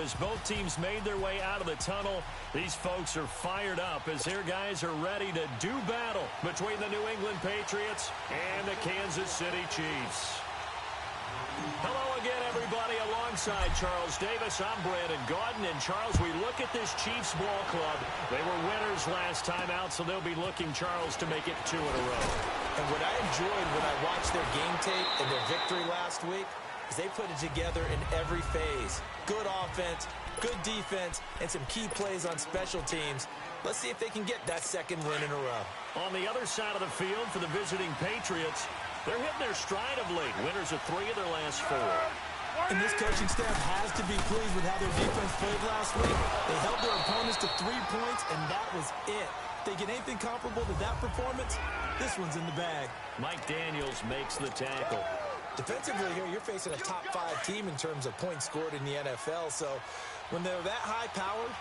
as both teams made their way out of the tunnel. These folks are fired up as their guys are ready to do battle between the New England Patriots and the Kansas City Chiefs. Hello again, everybody. Alongside Charles Davis, I'm Brandon Gaudin. And, Charles, we look at this Chiefs ball club. They were winners last time out, so they'll be looking, Charles, to make it 2 in a row. And what I enjoyed when I watched their game tape and their victory last week is they put it together in every phase. Good offense, good defense, and some key plays on special teams. Let's see if they can get that second win in a row. On the other side of the field for the visiting Patriots, they're hitting their stride of late. Winners of 3 of their last 4. And this coaching staff has to be pleased with how their defense played last week. They held their opponents to 3 points, and that was it. They get anything comparable to that performance, this one's in the bag. Mike Daniels makes the tackle. Defensively here, you're facing a top 5 team in terms of points scored in the NFL, so when they're that high-powered,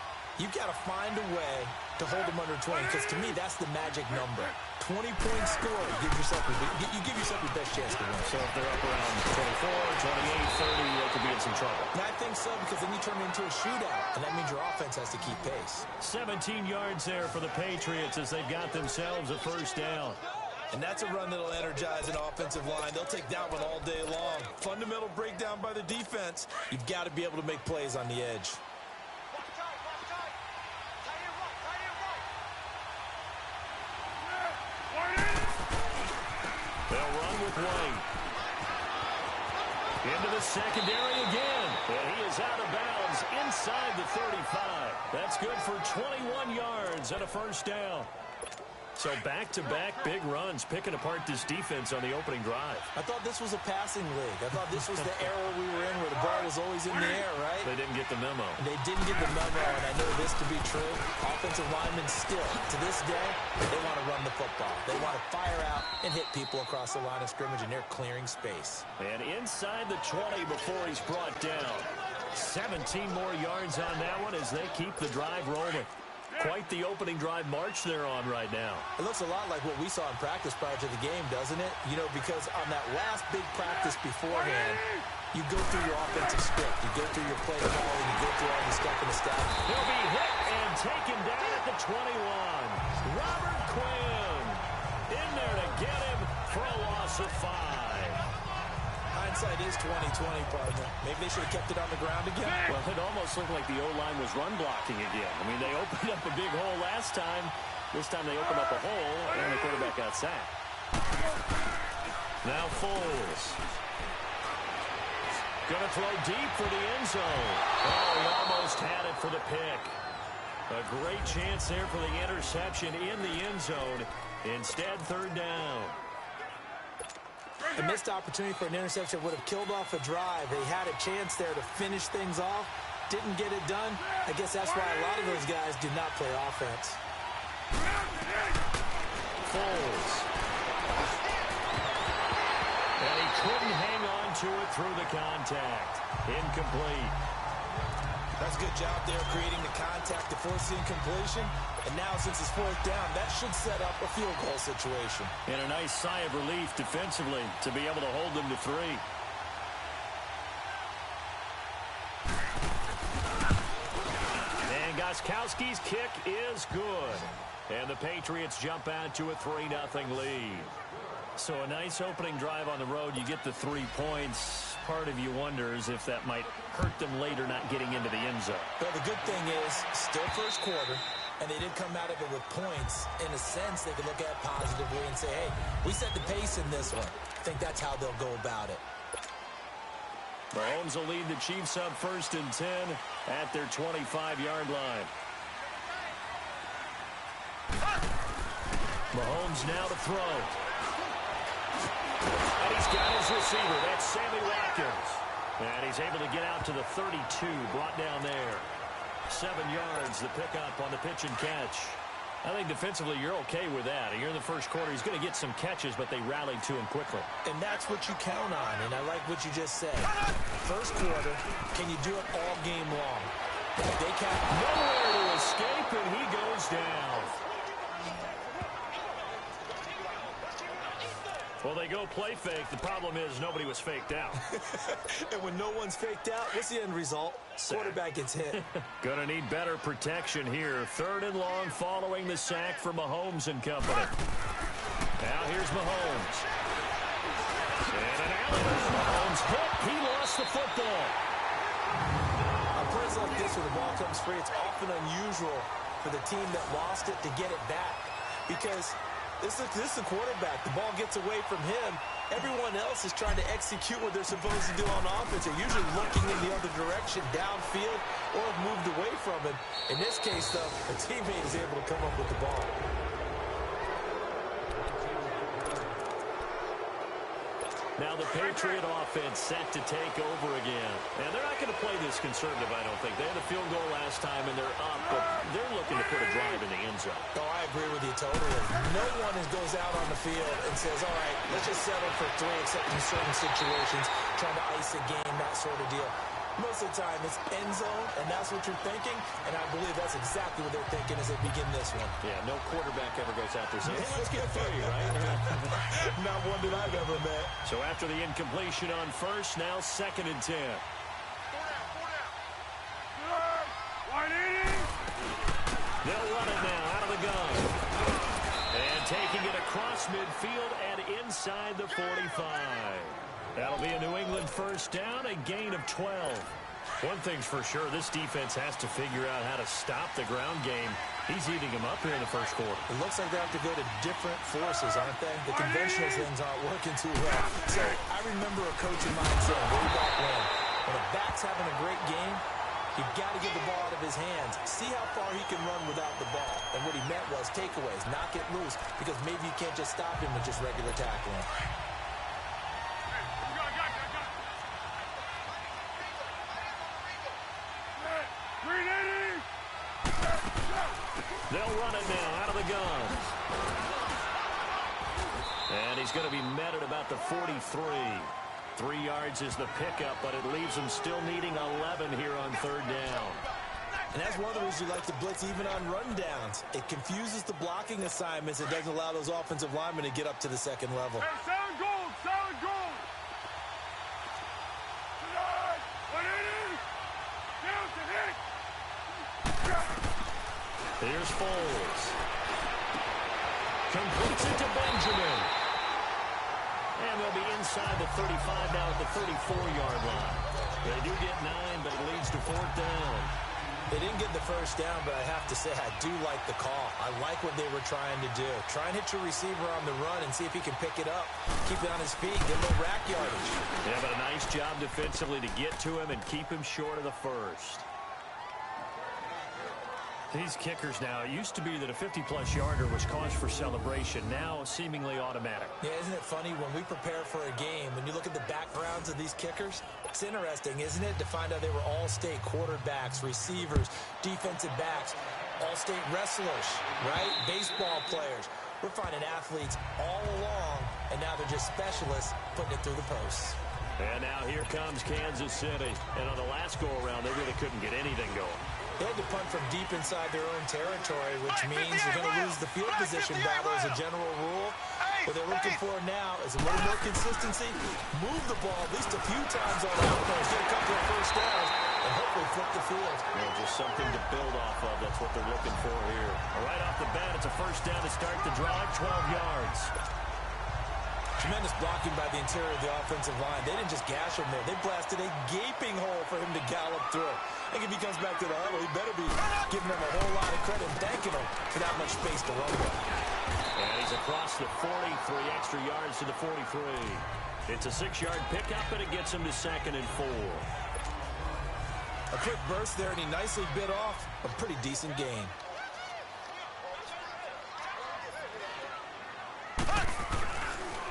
you've got to find a way to hold them under 20, because to me, that's the magic number. 20 points scored, you give yourself your best chance to win. So if they're up around 24, 28, 30, they could be in some trouble. And I think so, because then you turn it into a shootout, and that means your offense has to keep pace. 17 yards there for the Patriots as they've got themselves a first down. And that's a run that'll energize an offensive line. They'll take that one all day long. Fundamental breakdown by the defense. You've got to be able to make plays on the edge. They'll run with White. Into the secondary again. And he is out of bounds inside the 35. That's good for 21 yards and a first down. So back-to-back big runs, picking apart this defense on the opening drive. I thought this was a passing league. I thought this was the era we were in where the ball was always in the air, right? They didn't get the memo. They didn't get the memo, and I know this to be true. Offensive linemen still, to this day, they want to run the football. They want to fire out and hit people across the line of scrimmage, and they're clearing space. And inside the 20 before he's brought down. 17 more yards on that one as they keep the drive rolling. Quite the opening drive march they're on right now. It looks a lot like what we saw in practice prior to the game, doesn't it? You know, because on that last big practice beforehand, you go through your offensive script. You go through your play calling. You go through all the stuff in the staff. He'll be hit and taken down at the 21. Robert Quinn in there to get him for a loss of 5. Hindsight is 20/20, partner. Maybe they should have kept it on the ground again. Well, it almost looked like the O-line was run blocking again. I mean, they opened up a big hole last time. This time they opened up a hole, and the quarterback got sacked. Now Foles. Going to throw deep for the end zone. Oh, he almost had it for the pick. A great chance there for the interception in the end zone. Instead, third down. A missed opportunity for an interception would have killed off a drive. They had a chance there to finish things off. Didn't get it done. I guess that's why a lot of those guys do not play offense. Foles. And he couldn't hang on to it through the contact. Incomplete. That's a good job there creating the contact to force the incompletion. And now since it's fourth down, that should set up a field goal situation. And a nice sigh of relief defensively to be able to hold them to 3. And Gostkowski's kick is good. And the Patriots jump out to a 3-0 lead. So a nice opening drive on the road. You get the 3 points. Part of you wonders if that might hurt them later not getting into the end zone. Well, the good thing is, still first quarter, and they did come out of it with points. In a sense, they could look at it positively and say, hey, we set the pace in this one. I think that's how they'll go about it. Mahomes will lead the Chiefs up 1st and 10 at their 25-yard line. Mahomes now to throw. And he's got his receiver. That's Sammy Watkins. And he's able to get out to the 32, brought down there. 7 yards, the pickup on the pitch and catch. I think defensively you're okay with that. Here in the first quarter, he's going to get some catches, but they rallied to him quickly. And that's what you count on, and I like what you just said. First quarter, can you do it all game long? They count. Nowhere to escape, and he goes down. Well, they go play fake. The problem is nobody was faked out. And when no one's faked out, what's the end result? Sack. Quarterback gets hit. Gonna need better protection here. 3rd and long following the sack for Mahomes and company. Now here's Mahomes. And an alley. Mahomes hit. He lost the football. On plays like this where the ball comes free, it's often unusual for the team that lost it to get it back. Because this is the quarterback. The ball gets away from him. Everyone else is trying to execute what they're supposed to do on offense. They're usually looking in the other direction, downfield, or have moved away from him. In this case, though, a teammate is able to come up with the ball. Now the Patriot offense set to take over again. And they're not going to play this conservative, I don't think. They had a field goal last time, and they're up, but they're looking to put a drive in the end zone. Oh, I agree with you totally. No one goes out on the field and says, all right, let's just settle for 3, except in certain situations, trying to ice a game, that sort of deal. Most of the time, it's end zone, and that's what you're thinking, and I believe that's exactly what they're thinking as they begin this one. Yeah, no quarterback ever goes out there saying, hey, let's get 3, right? Not one that I've ever met. So after the incompletion on first, now 2nd and 10. They'll run it now out of the gun. And taking it across midfield and inside the 45. That'll be a New England first down, a gain of 12. One thing's for sure, this defense has to figure out how to stop the ground game. He's eating them up here in the first quarter. It looks like they have to go to different forces, aren't they? The conventional things aren't working too well. So I remember a coach of mine saying way back when a back's having a great game, you've got to get the ball out of his hands. See how far he can run without the ball. And what he meant was takeaways, knock it loose, because maybe you can't just stop him with just regular tackling. They'll run it now out of the gun. And he's going to be met at about the 43. 3 yards is the pickup, but it leaves him still needing 11 here on 3rd down. And that's one of the reasons you like to blitz even on rundowns. It confuses the blocking assignments. It doesn't allow those offensive linemen to get up to the 2nd level. Hey, sound goal, sound goal. Here's Foles. Completes it to Benjamin. And they'll be inside the 35 now at the 34-yard line. They do get 9, but it leads to 4th down. They didn't get the first down, but I have to say I do like the call. I like what they were trying to do. Try and hit your receiver on the run and see if he can pick it up. Keep it on his feet. Get a little rack yardage. Yeah, but a nice job defensively to get to him and keep him short of the first. These kickers now, it used to be that a 50-plus yarder was cause for celebration. Now, seemingly automatic. Yeah, isn't it funny? When we prepare for a game, when you look at the backgrounds of these kickers, it's interesting, isn't it, to find out they were all-state quarterbacks, receivers, defensive backs, all-state wrestlers, right? Baseball players. We're finding athletes all along, and now they're just specialists putting it through the posts. And now here comes Kansas City. And on the last go-around, they really couldn't get anything going. They had to punt from deep inside their own territory, which means you're going to lose the field position battle as a general rule. What they're looking for now is a little more consistency, move the ball at least a few times on offense, get a couple of first downs, and hopefully flip the field. Just something to build off of. That's what they're looking for here. Right off the bat, it's a first down to start the drive, 12 yards. Tremendous blocking by the interior of the offensive line. They didn't just gash him there. They blasted a gaping hole for him to gallop through. I think if he comes back to the huddle, he better be giving them a whole lot of credit and thanking them for that much space to run with. And he's across the 40, 3 extra yards to the 43. It's a 6-yard pickup, and it gets him to 2nd and 4. A quick burst there, and he nicely bit off a pretty decent gain.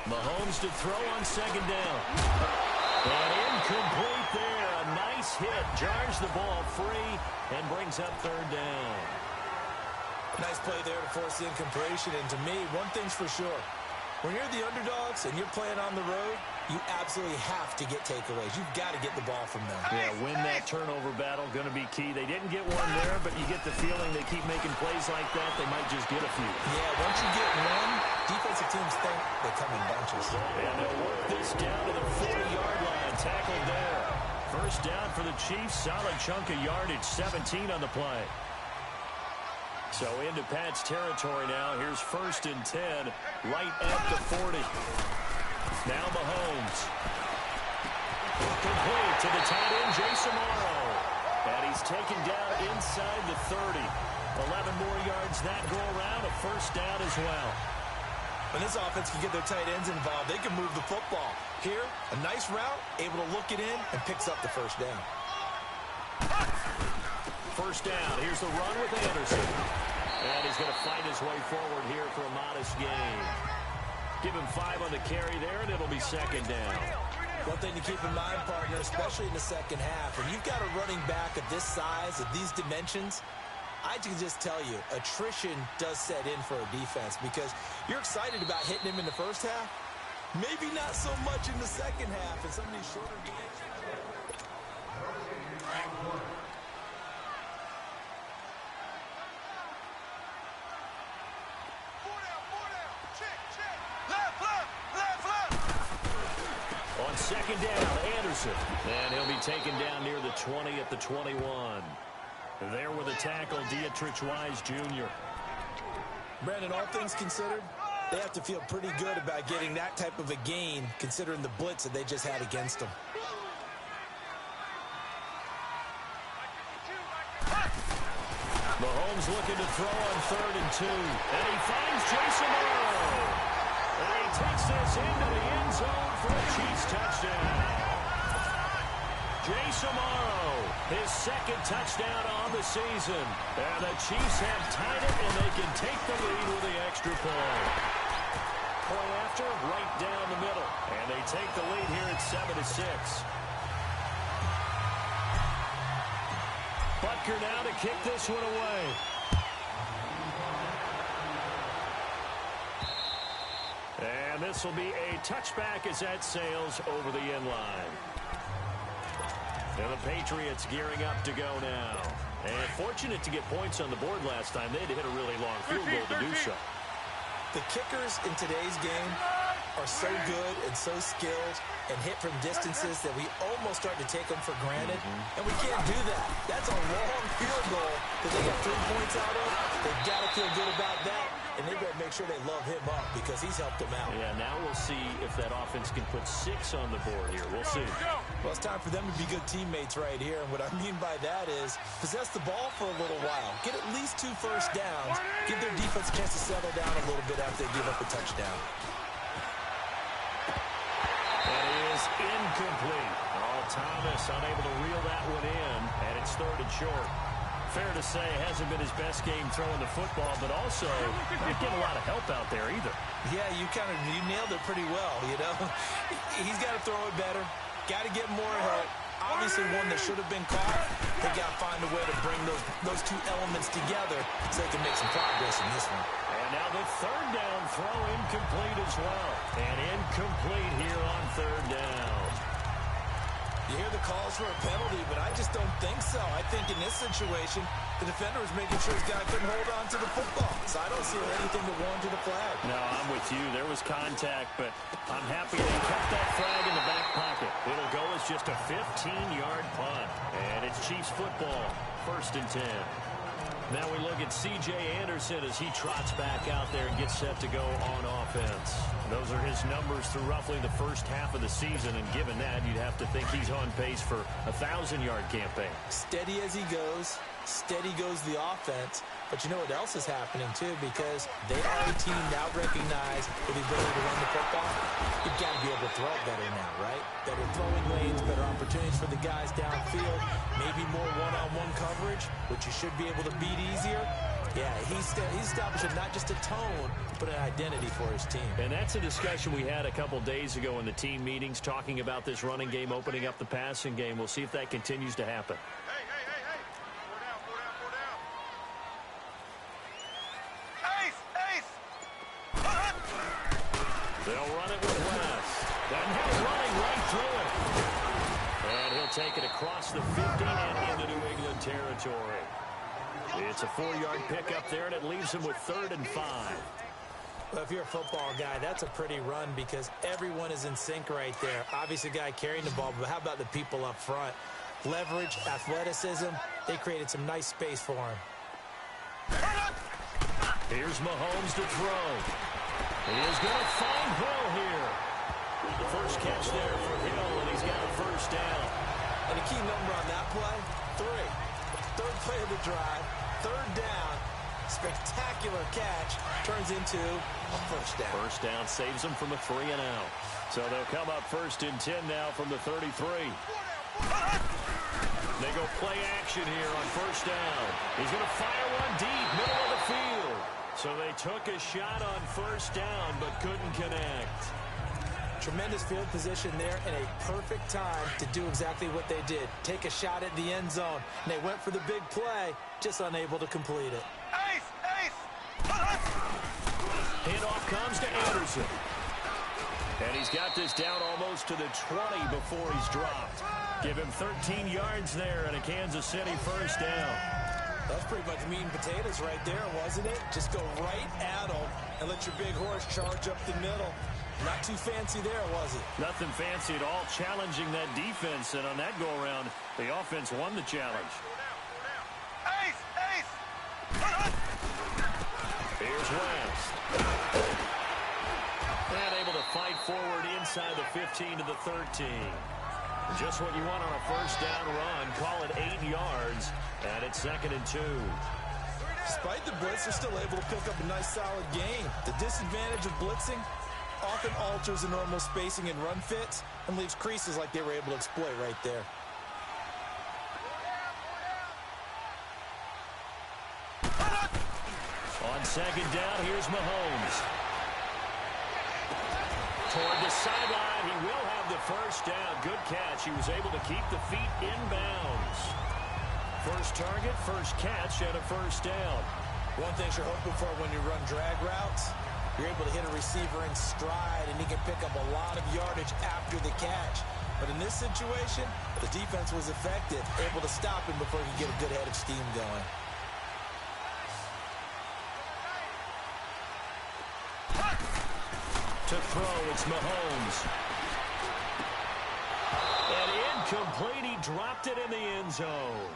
Mahomes to throw on 2nd down. And incomplete there. A nice hit. Jars the ball free and brings up 3rd down. Nice play there to force the incompletion. And to me, one thing's for sure. When you're the underdogs and you're playing on the road, you absolutely have to get takeaways. You've got to get the ball from them. Yeah, win that turnover battle, going to be key. They didn't get one there, but you get the feeling they keep making plays like that, they might just get a few. Yeah, once you get one, Defensive teams think they come in bunches. And they'll work this down to the 40-yard line. Tackled there. First down for the Chiefs. Solid chunk of yardage. 17 on the play. So into Pat's territory now. Here's 1st and 10. Right at the 40. Now Mahomes. Complete to the tight end, Jason Morrow. And he's taken down inside the 30. 11 more yards that go around. A first down as well. When this offense can get their tight ends involved, they can move the football. Here, a nice route, able to look it in, and picks up the first down. First down. Here's the run with Anderson. And he's going to fight his way forward here for a modest gain. Give him 5 on the carry there, and it'll be 2nd down. One thing to keep in mind, partner, especially in the second half, when you've got a running back of this size, of these dimensions, I can just tell you, attrition does set in for a defense because you're excited about hitting him in the first half. Maybe not so much in the second half in some of these shorter games. On 2nd down, Anderson. And he'll be taken down near the 20 at the 21. There with a tackle, Dietrich Wise Jr. Brandon, all things considered, they have to feel pretty good about getting that type of a gain considering the blitz that they just had against them. Mahomes looking to throw on 3rd and 2. And he finds Jason Morrow. And he takes this into the end zone for a Chiefs touchdown. Jason Morrow, his 2nd touchdown on the season. And the Chiefs have tied it, and they can take the lead with the extra point. Point after, right down the middle. And they take the lead here at 7-6. Butker now to kick this one away. And this will be a touchback as that sails over the end line. And the Patriots gearing up to go now. And fortunate to get points on the board last time. They had to hit a really long field goal to do so. The kickers in today's game are so good and so skilled and hit from distances that we almost start to take them for granted. And we can't do that. That's a long field goal that they got 3 points out of. They've got to feel good about that. And they better make sure they love him up because he's helped them out. Yeah, now we'll see if that offense can put 6 on the board here. We'll see. Well, it's time for them to be good teammates right here. And what I mean by that is possess the ball for a little while. Get at least 2 first downs. Give their defense a chance to settle down a little bit after they give up a touchdown. That is incomplete. Thomas unable to reel that one in, and it's 3rd and short. Fair to say, hasn't been his best game throwing the football, but also not getting a lot of help out there either. Yeah, you nailed it pretty well, you know. He's got to throw it better. Got to get more help. Obviously one that should have been caught. They got to find a way to bring those 2 elements together so they can make some progress in this one. And now the 3rd down throw incomplete as well. And incomplete here on 3rd down. You hear the calls for a penalty, but I just don't think so. I think in this situation, the defender was making sure his guy couldn't hold on to the football. So I don't see anything to warrant to the flag. No, I'm with you. There was contact, but I'm happy they kept that flag in the back pocket. It'll go as just a 15-yard punt. And it's Chiefs football, 1st and 10. Now we look at C.J. Anderson as he trots back out there and gets set to go on offense. Those are his numbers through roughly the first half of the season, and given that, you'd have to think he's on pace for a 1,000-yard campaign. Steady as he goes, steady goes the offense. But you know what else is happening, too, because they are a team now recognized with the ability to run the football. You've got to be able to throw it better now, right? Better throwing lanes, better opportunities for the guys downfield, maybe more one-on-one coverage, which you should be able to beat easier. Yeah, he's establishing not just a tone, but an identity for his team. And that's a discussion we had a couple days ago in the team meetings, talking about this running game, opening up the passing game. We'll see if that continues to happen. Hey. They'll run it with West. And he's running right through it. And he'll take it across the 50 and into New England territory. It's a 4-yard pickup there, and it leaves him with 3rd and 5. Well, if you're a football guy, that's a pretty run because everyone is in sync right there. Obviously, the guy carrying the ball, but how about the people up front? Leverage, athleticism, they created some nice space for him. Here's Mahomes to throw. He is going to find Hill here. The first catch there for Hill, and he's got a first down. And the key number on that play, 3. Third play of the drive, third down. Spectacular catch turns into a first down. First down saves them from a 3-and-out. So they'll come up first and 10 now from the 33. They go play action here on first down. He's going to fire one deep, middle of the field. So they took a shot on first down, but couldn't connect. Tremendous field position there and a perfect time to do exactly what they did. Take a shot at the end zone. And they went for the big play, just unable to complete it. Handoff comes to Anderson. And he's got this down almost to the 20 before he's dropped. Give him 13 yards there and a Kansas City first down. That's pretty much meat and potatoes right there, wasn't it? Just go right at them and let your big horse charge up the middle. Not too fancy there, was it? Nothing fancy at all, challenging that defense. And on that go-around, the offense won the challenge. Here's West. And able to fight forward inside the 15 to the 13. Just what you want on a first down run. Call it 8 yards. And it's 2nd and 2. Despite the blitz, they're still able to pick up a nice solid gain. The disadvantage of blitzing often alters the normal spacing and run fits and leaves creases like they were able to exploit right there. On second down, here's Mahomes. Toward the sideline, he will have the first down. Good catch. He was able to keep the feet inbounds. First target, first catch, and a first down. One thing you're hoping for when you run drag routes, you're able to hit a receiver in stride, and he can pick up a lot of yardage after the catch. But in this situation, the defense was effective, able to stop him before he could get a good head of steam going. To throw, it's Mahomes. And incomplete, he dropped it in the end zone.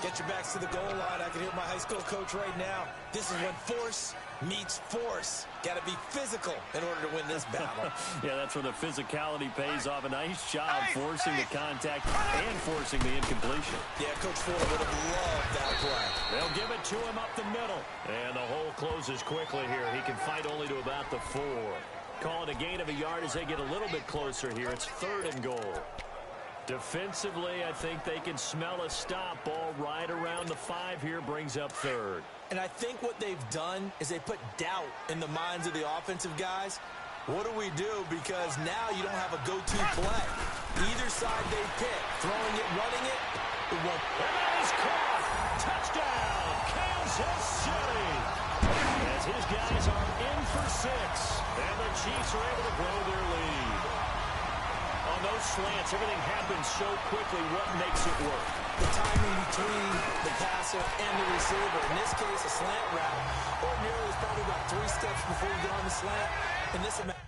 Get your backs to the goal line. I can hear my high school coach right now. This is when force meets force. Got to be physical in order to win this battle. Yeah, that's where the physicality pays off. A nice job forcing the contact and forcing the incompletion. Yeah, Coach Ford would have loved that play. They'll give it to him up the middle. And the hole closes quickly here. He can fight only to about the 4. Call it a gain of a yard as they get a little bit closer here. It's 3rd and goal. Defensively, I think they can smell a stop. Ball right around the 5 here, brings up 3rd. And I think what they've done is they put doubt in the minds of the offensive guys. What do we do? Because now you don't have a go-to play. Either side they pick, throwing it, running it, it won't. And that is caught. Touchdown, Kansas City. As his guys are in for 6. And the Chiefs are able to grow their lead. On those slants, everything happens so quickly. What makes it work? The timing between the passer and the receiver. In this case, a slant route. Ordinarily, it's probably about 3 steps before you get on the slant. In this amount.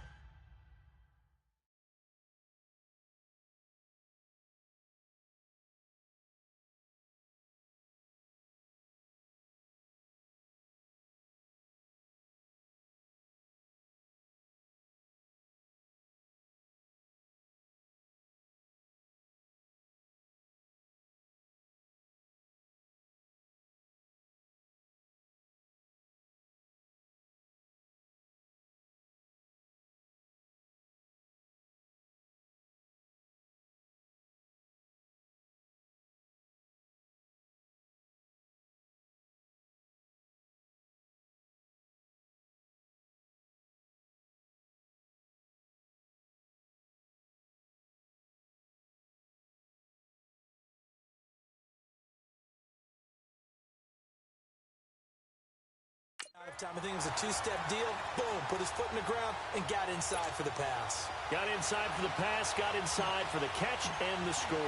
Time. I think it was a 2-step deal. Boom, put his foot in the ground and got inside for the pass. Got inside for the pass, got inside for the catch and the score.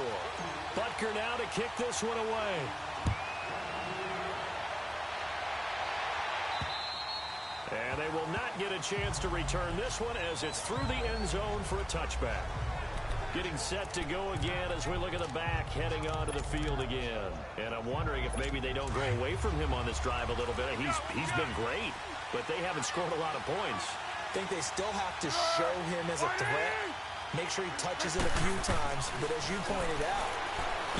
Butker now to kick this one away. And they will not get a chance to return this one as it's through the end zone for a touchback. Getting set to go again as we look at the back heading onto the field again. And I'm wondering if maybe they don't go away from him on this drive a little bit. He's been great, but they haven't scored a lot of points. I think they still have to show him as a threat. Make sure he touches it a few times. But as you pointed out,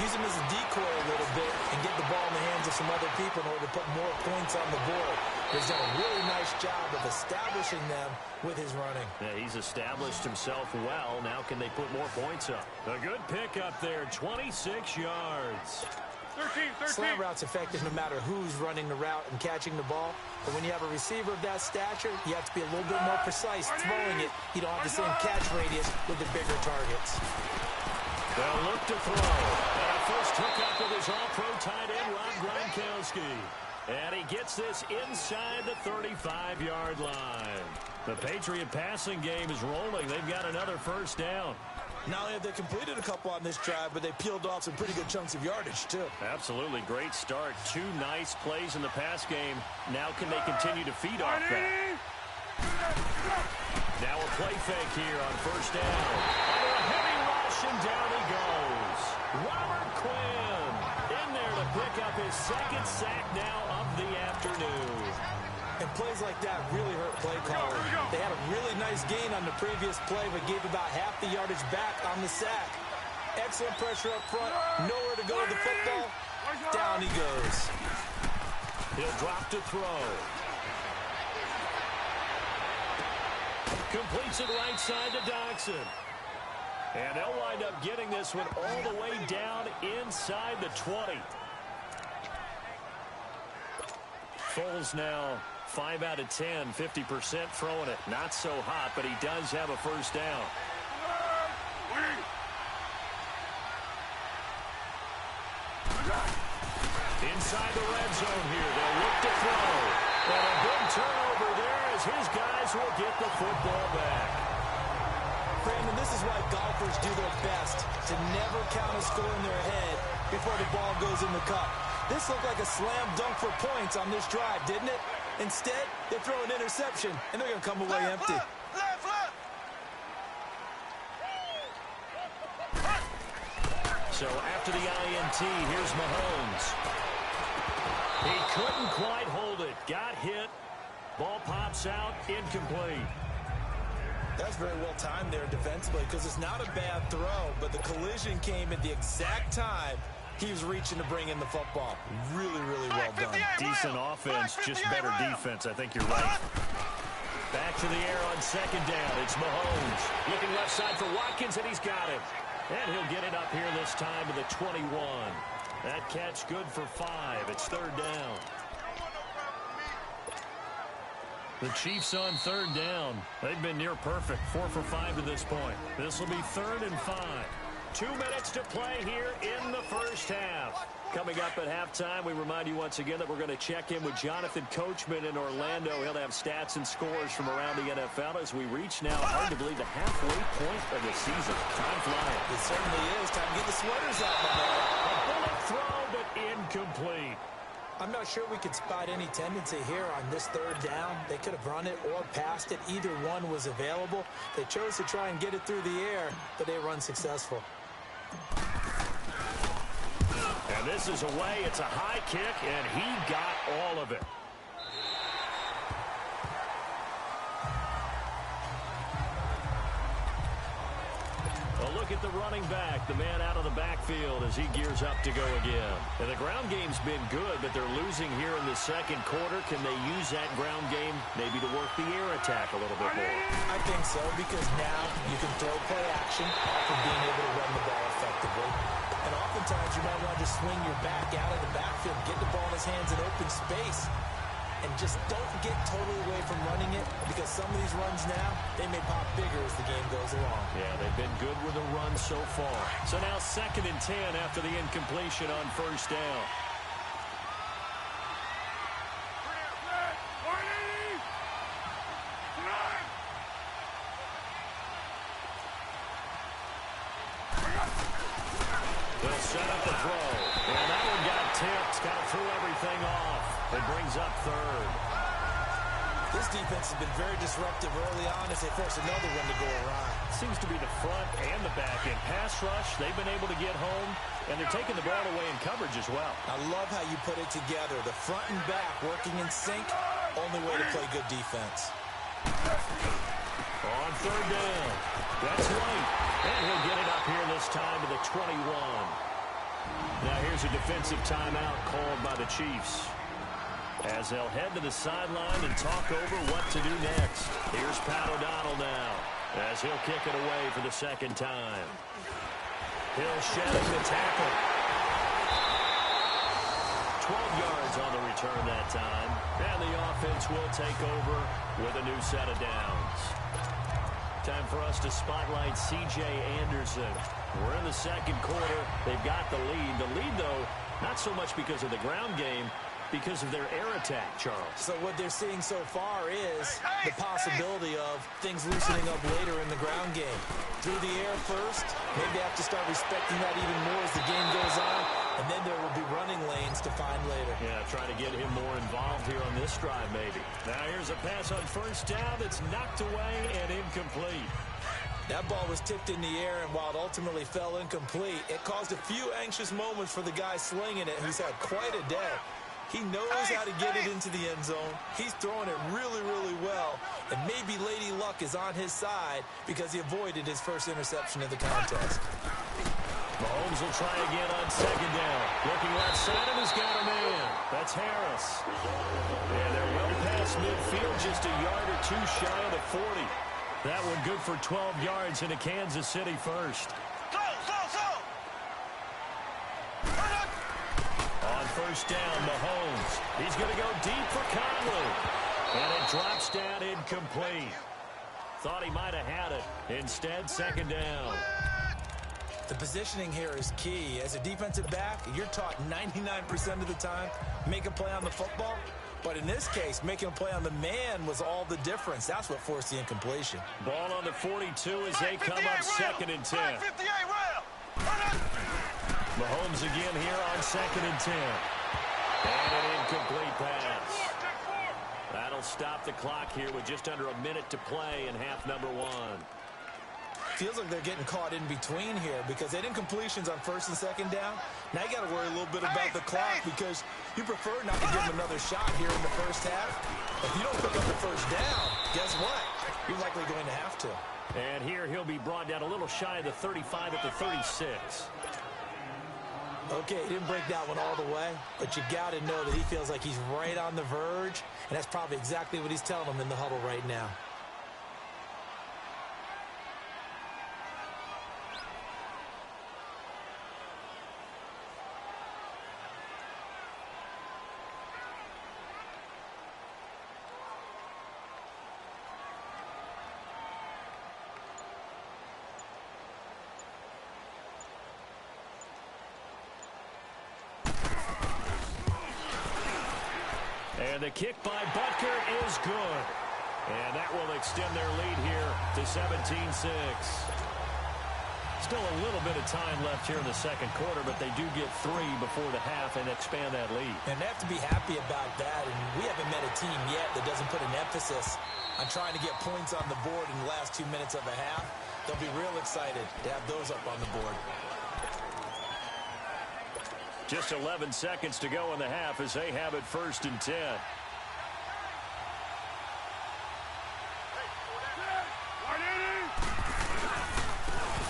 use him as a decoy a little bit and get the ball in the hands of some other people in order to put more points on the board. He's done a really nice job of establishing them with his running. Yeah, he's established himself well. Now can they put more points up? A good pickup there, 26 yards. 13. Slant route's effective no matter who's running the route and catching the ball. But when you have a receiver of that stature, you have to be a little bit more precise throwing it. You don't have the same catch radius with the bigger targets. They'll look to throw. And a first hookup with his all-pro tight end, Rob Gronkowski. And he gets this inside the 35-yard line. The Patriot passing game is rolling. They've got another first down. Not only have they completed a couple on this drive, but they peeled off some pretty good chunks of yardage, too. Absolutely. Great start. 2 nice plays in the pass game. Now can they continue to feed off that? Now a play fake here on first down. Under a heavy rush, and down he goes. Robert Quinn in there to pick up his second sack now of the afternoon. And plays like that really hurt play calling. They had a really nice gain on the previous play, but gave about half the yardage back on the sack. Excellent pressure up front. Nowhere to go with the football. Down he goes. He'll drop to throw. Completes it right side to Dodson. And they'll wind up getting this one all the way down inside the 20. Foles now 5 out of 10, 50% throwing it. Not so hot, but he does have a first down. Inside the red zone here. They'll look to throw. And a big turnover there as his guys will get the football back. Brandon, this is why golfers do their best to never count a score in their head before the ball goes in the cup. This looked like a slam dunk for points on this drive, didn't it? Instead, they throw an interception, and they're going to come away empty. So after the INT, here's Mahomes. He couldn't quite hold it. Got hit. Ball pops out. Incomplete. That's very well timed there defensively because it's not a bad throw, but the collision came at the exact time he was reaching to bring in the football. Really, really well done. Decent offense, just better defense. I think you're right. Back to the air on second down. It's Mahomes. Looking left side for Watkins, and he's got it. And he'll get it up here this time to the 21. That catch good for 5. It's third down. The Chiefs on third down. They've been near perfect. 4 for 5 to this point. This will be 3rd and 5. 2 minutes to play here in the first half. Coming up at halftime, we remind you once again that we're going to check in with Jonathan Coachman in Orlando. He'll have stats and scores from around the NFL as we reach now, hard to believe, the halfway point of the season. Time flying. It certainly is. Time to get the sweaters out, my man. A bullet throw, but incomplete. I'm not sure we could spot any tendency here on this third down. They could have run it or passed it. Either one was available. They chose to try and get it through the air, but they were unsuccessful. And this is away. It's a high kick, and he got all of it. A look at the running back, the man out of the backfield as he gears up to go again. And the ground game's been good, but they're losing here in the second quarter. Can they use that ground game maybe to work the air attack a little bit more? I think so, because now you can throw play action for being able to run the ball effectively. And oftentimes you might want to just swing your back out of the backfield, get the ball in his hands in open space, and just don't get totally away from running it, because some of these runs now, they may pop bigger as the game goes along. Yeah, they've been good with the run so far. So now 2nd and 10 after the incompletion on first down. They'll set up the throw. And that one got tipped. Got to throw everything off. It brings up 3rd. This defense has been very disruptive early on as they force another one to go awry. Seems to be the front and the back end. Pass rush, they've been able to get home, and they're taking the ball away in coverage as well. I love how you put it together. The front and back working in sync, only way to play good defense. On third down, that's White, and he'll get it up here this time to the 21. Now here's a defensive timeout called by the Chiefs, as they'll head to the sideline and talk over what to do next. Here's Pat O'Donnell now, as he'll kick it away for the second time. Hill shedding the tackle. 12 yards on the return that time. And the offense will take over with a new set of downs. Time for us to spotlight C.J. Anderson. We're in the second quarter. They've got the lead. The lead, though, not so much because of the ground game, because of their air attack, Charles. So what they're seeing so far is the possibility of things loosening up later in the ground game. Through the air first, maybe have to start respecting that even more as the game goes on, and then there will be running lanes to find later. Yeah, trying to get him more involved here on this drive maybe. Now here's a pass on first down that's knocked away and incomplete. That ball was tipped in the air, and while it ultimately fell incomplete, it caused a few anxious moments for the guy slinging it, who's had quite a day. He knows how to get it into the end zone. He's throwing it really, really well. And maybe Lady Luck is on his side because he avoided his first interception of the contest. Mahomes will try again on second down. Looking right side, and he's got a man. That's Harris. And they're well past midfield, just a yard or two shy of the 40. That one good for 12 yards into Kansas City first. On first down, Mahomes. He's going to go deep for Conley. And it drops down incomplete. Thought he might have had it. Instead, second down. The positioning here is key. As a defensive back, you're taught 99% of the time, make a play on the football. But in this case, making a play on the man was all the difference. That's what forced the incompletion. Ball on the 42 as they come up second and 10. Mahomes again here on second and 10. And an incomplete pass. That'll stop the clock here with just under a minute to play in half number one. Feels like they're getting caught in between here because they had incompletions on first and second down. Now you got to worry a little bit about the clock because you prefer not to give them another shot here in the first half. If you don't pick up the first down, guess what? You're likely going to have to. And here he'll be brought down a little shy of the 35 at the 36. Okay, he didn't break that one all the way, but you got to know that he feels like he's right on the verge, and that's probably exactly what he's telling them in the huddle right now. And the kick by Butker is good. And that will extend their lead here to 17-6. Still a little bit of time left here in the second quarter, but they do get 3 before the half and expand that lead. And they have to be happy about that. And we haven't met a team yet that doesn't put an emphasis on trying to get points on the board in the last 2 minutes of a half. They'll be real excited to have those up on the board. Just 11 seconds to go in the half as they have it first and 10.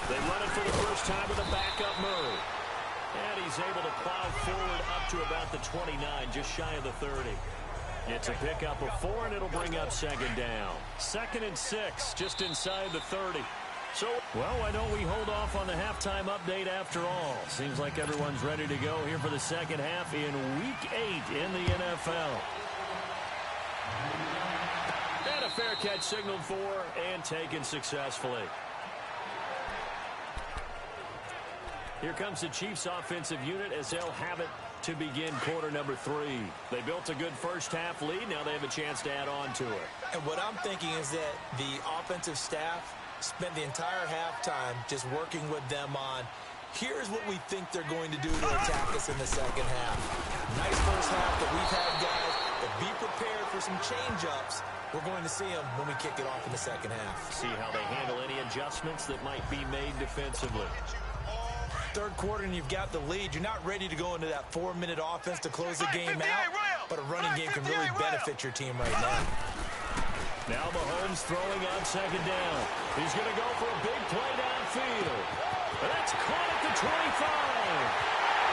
They run it for the first time with a backup move. And he's able to plow forward up to about the 29, just shy of the 30. It's a pickup of 4, and it'll bring up second down. 2nd and 6, just inside the 30. So, well, why don't we hold off on the halftime update after all? Seems like everyone's ready to go here for the second half in Week 8 in the NFL. And a fair catch signaled for and taken successfully. Here comes the Chiefs' offensive unit as they'll have it to begin quarter number 3. They built a good first half lead. Now they have a chance to add on to it. And what I'm thinking is that the offensive staff spent the entire halftime just working with them on, here's what we think they're going to do to attack us in the second half. Nice first half that we've had, guys. But be prepared for some change-ups. We're going to see them when we kick it off in the second half. See how they handle any adjustments that might be made defensively. Third quarter and you've got the lead. You're not ready to go into that 4-minute offense to close the game out, but a running game can really benefit your team right now. Now Mahomes throwing on second down. He's going to go for a big play downfield. That's caught at the 25.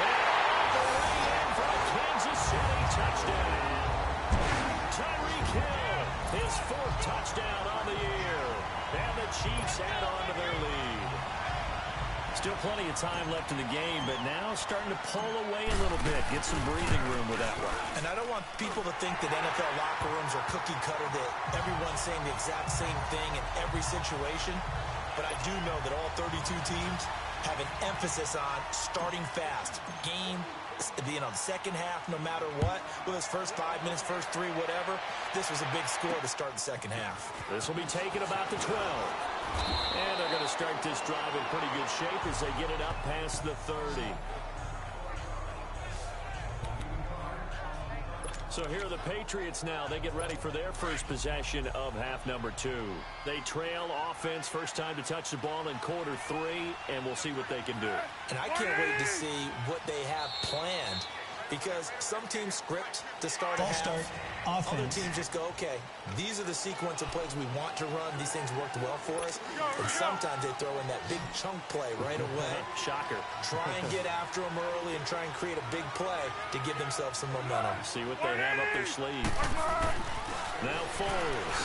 And all the way in for a Kansas City touchdown. Tyreek Hill, his 4th touchdown on the year. And the Chiefs add on to their lead. Still plenty of time left in the game, but now starting to pull away a little bit. Get some breathing room with that one. And I don't want people to think that NFL locker rooms are cookie cutter, that everyone's saying the exact same thing in every situation. But I do know that all 32 teams have an emphasis on starting fast. Game, the second half, no matter what. With his first 5 minutes, first 3, whatever. This was a big score to start the second half. This will be taken about the 12. And they're going to start this drive in pretty good shape as they get it up past the 30. So here are the Patriots now. They get ready for their first possession of half number 2. They trail offense, first time to touch the ball in quarter 3, and we'll see what they can do. And I can't wait to see what they have planned, because some teams script to start a half. Other teams just go, okay, these are the sequence of plays we want to run. These things worked well for us. And sometimes they throw in that big chunk play right away. Shocker. Try and get after them early and try and create a big play to give themselves some momentum. See what they have up their sleeve. Now Foles.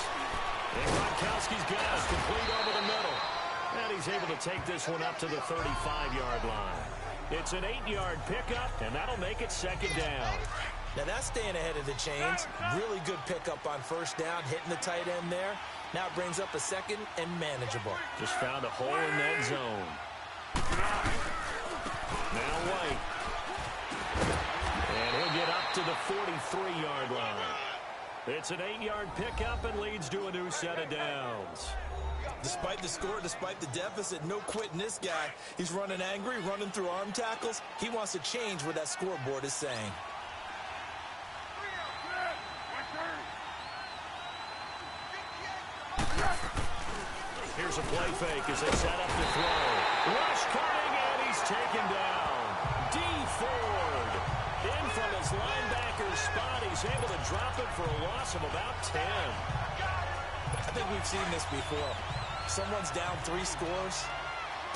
And Gronkowski's got it, complete over the middle. And he's able to take this one up to the 35-yard line. It's an 8-yard pickup, and that'll make it second down. Now that's staying ahead of the chains. Really good pickup on first down, hitting the tight end there. Now it brings up a second and manageable. Just found a hole in that zone. Now White. And he'll get up to the 43-yard line. It's an 8-yard pickup and leads to a new set of downs. Despite the score, despite the deficit, no quitting this guy. He's running angry, running through arm tackles. He wants to change what that scoreboard is saying. Here's a play fake as they set up the throw. Rush coming, and he's taken down. D. Ford in from his linebacker's spot. He's able to drop it for a loss of about 10. I think we've seen this before. Someone's down 3 scores.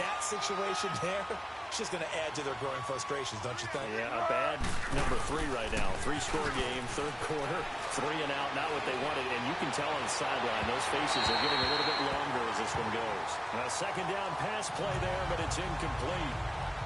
That situation there, it's just going to add to their growing frustrations, don't you think? Yeah, a bad number 3 right now. 3-score game, third quarter, 3 and out, not what they wanted. And you can tell on the sideline, those faces are getting a little bit longer as this one goes. A second down pass play there, but it's incomplete.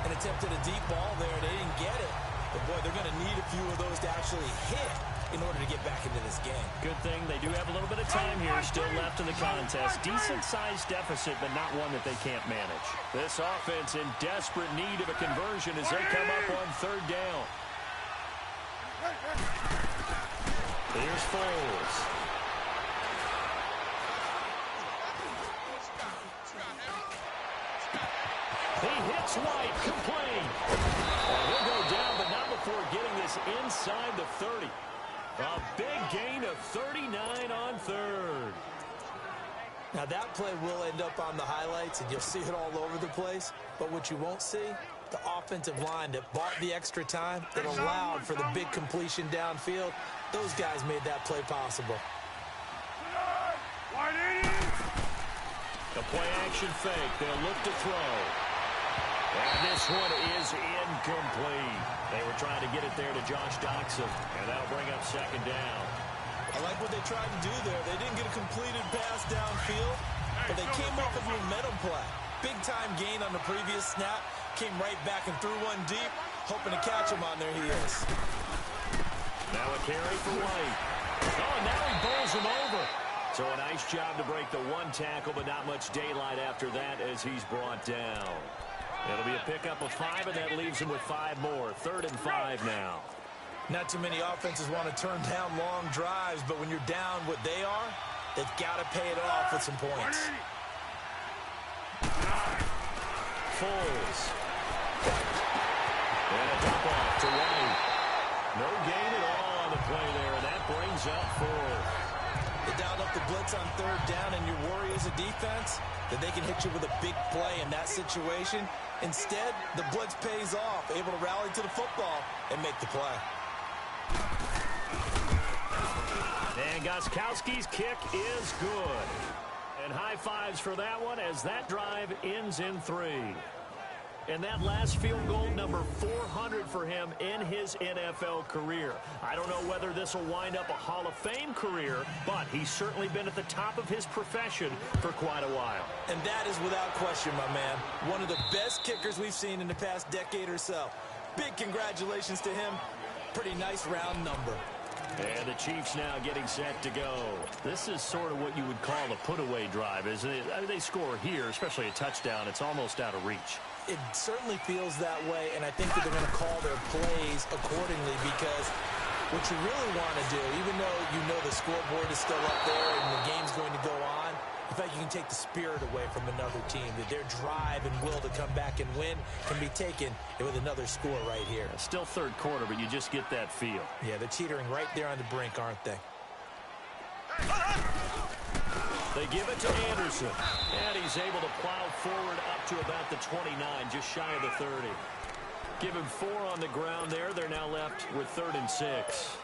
An attempt at a deep ball there. They didn't get it. But, boy, they're going to need a few of those to actually hit in order to get back into this game. Good thing they do have a little bit of time here still left in the contest. Decent-sized deficit, but not one that they can't manage. This offense in desperate need of a conversion as they come up on third down. Here's Foles. He hits White, complete. He'll go down, but not before getting this inside the 30. A big gain of 39 on third. Now that play will end up on the highlights, and you'll see it all over the place. But what you won't see, the offensive line that bought the extra time, that allowed for the big completion downfield, those guys made that play possible. The play action fake. They'll look to throw. And this one is incomplete. They were trying to get it there to Josh Doxson, and that'll bring up second down. I like what they tried to do there. They didn't get a completed pass downfield, but they came up with a momentum play. Big-time gain on the previous snap. Came right back and threw one deep, hoping to catch him on their heels. Now a carry for White. Oh, and now he bowls him over. So a nice job to break the one tackle, but not much daylight after that as he's brought down. It'll be a pickup of 5, and that leaves him with 5 more. 3rd and 5 now. Not too many offenses want to turn down long drives, but when you're down what they are, they've got to pay it off with some points. Foles. And a dump off to White. No gain at all on the play there, and that brings blitz on third down and your worry as a defense that they can hit you with a big play in that situation. Instead, the blitz pays off, able to rally to the football and make the play. And Gostkowski's kick is good. And high fives for that one as that drive ends in 3. And that last field goal, number 400 for him in his NFL career. I don't know whether this will wind up a Hall of Fame career, but he's certainly been at the top of his profession for quite a while. And that is without question, my man. One of the best kickers we've seen in the past decade or so. Big congratulations to him. Pretty nice round number. And the Chiefs now getting set to go. This is sort of what you would call a put-away drive, isn't it? I mean, they score here, especially a touchdown. It's almost out of reach. It certainly feels that way, and I think that they're going to call their plays accordingly because what you really want to do, even though you know the scoreboard is still up there and the game's going to go on, in fact, you can take the spirit away from another team, that their drive and will to come back and win can be taken with another score right here. Still third quarter, but you just get that feel. Yeah, they're teetering right there on the brink, aren't they? They give it to Anderson, and he's able to plow forward up to about the 29, just shy of the 30. Give him 4 on the ground there. They're now left with 3rd and 6.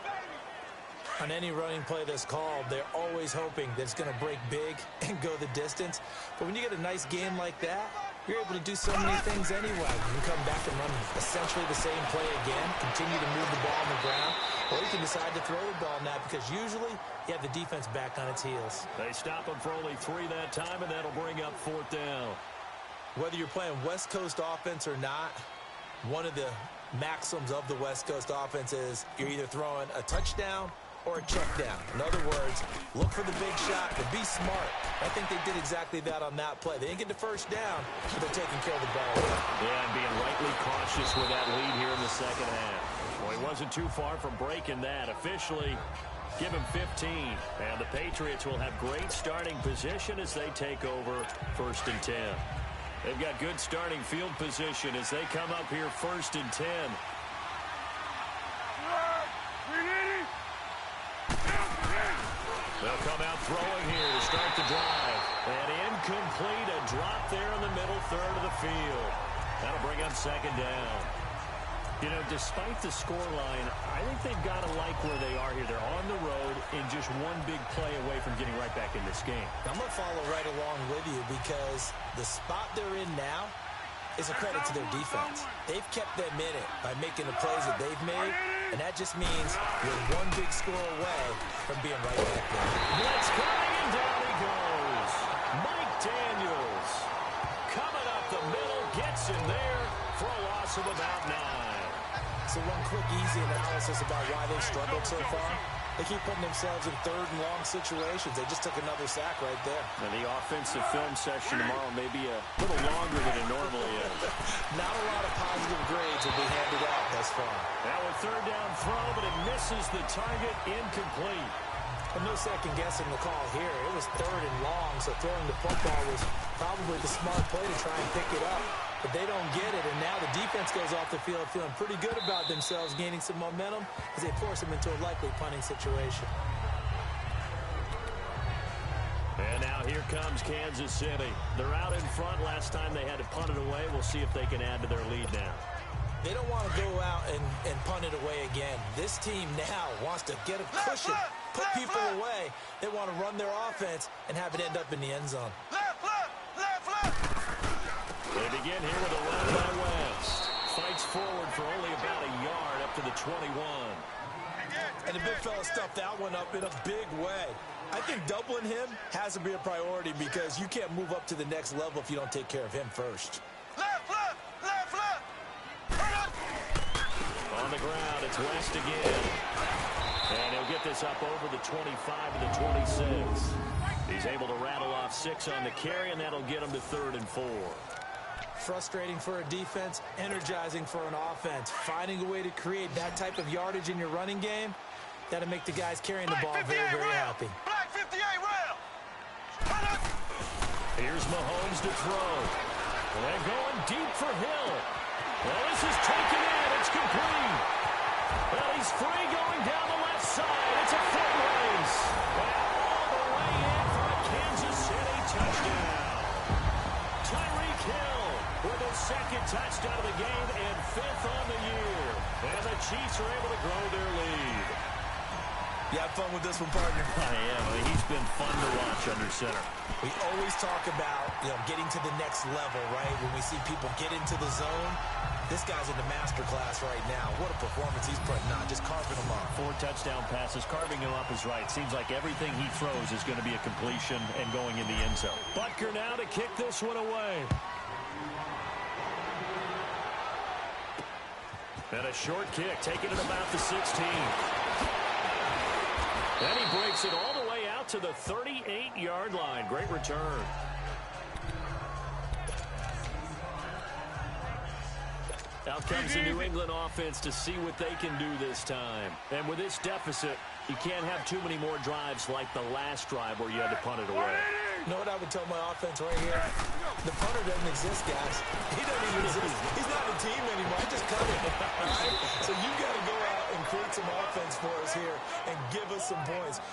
On any running play that's called, they're always hoping that it's going to break big and go the distance. But when you get a nice game like that, you're able to do so many things anyway. You can come back and run essentially the same play again, continue to move the ball on the ground, or you can decide to throw the ball now because usually you have the defense back on its heels. They stop him for only 3 that time, and that'll bring up 4th down. Whether you're playing West Coast offense or not, one of the maxims of the West Coast offense is you're either throwing a touchdown or a check down. In other words, look for the big shot, but be smart. I think they did exactly that on that play. They didn't get the first down, but they're taking care of the ball. Yeah, and being rightly cautious with that lead here in the second half. Well, he wasn't too far from breaking that. Officially, give him 15. And the Patriots will have great starting position as they take over 1st and 10. They've got good starting field position as they come up here 1st and 10. They'll come out throwing here to start the drive. And incomplete, a drop there in the middle third of the field. That'll bring up 2nd down. You know, despite the scoreline, I think they've got to like where they are here. They're on the road and just one big play away from getting right back in this game. I'm going to follow right along with you because the spot they're in now is a credit to their defense. They've kept them in it by making the plays that they've made, and that just means you're one big score away from being right back there. Blitz coming, and down he goes. Mike Daniels coming up the middle, gets him there for a loss of about 9. So one quick, easy analysis about why they've struggled so far. They keep putting themselves in 3rd and long situations. They just took another sack right there. And the offensive film session tomorrow may be a little longer than it normally is. Not a lot of positive grades will be handed out thus far. Now a 3rd down throw, but it misses the target, incomplete. And no second guessing the call here. It was 3rd and long, so throwing the football was probably the smart play to try and pick it up. But they don't get it, and now the defense goes off the field feeling pretty good about themselves, gaining some momentum as they force them into a likely punting situation. And now here comes Kansas City. They're out in front. Last time they had to punt it away. We'll see if they can add to their lead now. They don't want to go out and punt it away again. This team now wants to get a cushion, put people away. They want to run their offense and have it end up in the end zone. They begin here with a run by West. Fights forward for only about a yard up to the 21. And the big fella stuffed that one up in a big way. I think doubling him has to be a priority because you can't move up to the next level if you don't take care of him first. On the ground, it's West again. And he'll get this up over the 25 and the 26. He's able to rattle off 6 on the carry, and that'll get him to 3rd and 4. Frustrating for a defense, energizing for an offense. Finding a way to create that type of yardage in your running game, that'll make the guys carrying the ball very, very happy. Black 58 rail. Here's Mahomes to throw. And they're going deep for Hill. Well, this is taken in. It's complete. Well, he's free going down the left side. It's a foot race. And all the way in Patriots are able to grow their lead. You have fun with this one, partner? I am. I mean, he's been fun to watch under center. We always talk about, getting to the next level, right? When we see people get into the zone, this guy's in the master class right now. What a performance he's putting on, just carving them up. 4 touchdown passes. Carving him up is right. Seems like everything he throws is going to be a completion and going in the end zone. Butker now to kick this one away. And a short kick, taking it about the 16. And he breaks it all the way out to the 38-yard line. Great return. Out comes the New England offense to see what they can do this time. And with this deficit, you can't have too many more drives like the last drive where you had to punt it away. You know what I would tell my offense right here? The punter doesn't exist, guys. He doesn't even exist. He's not a team anymore. I just cut it. All right? So you got to go out and create some offense for us here and give us some points.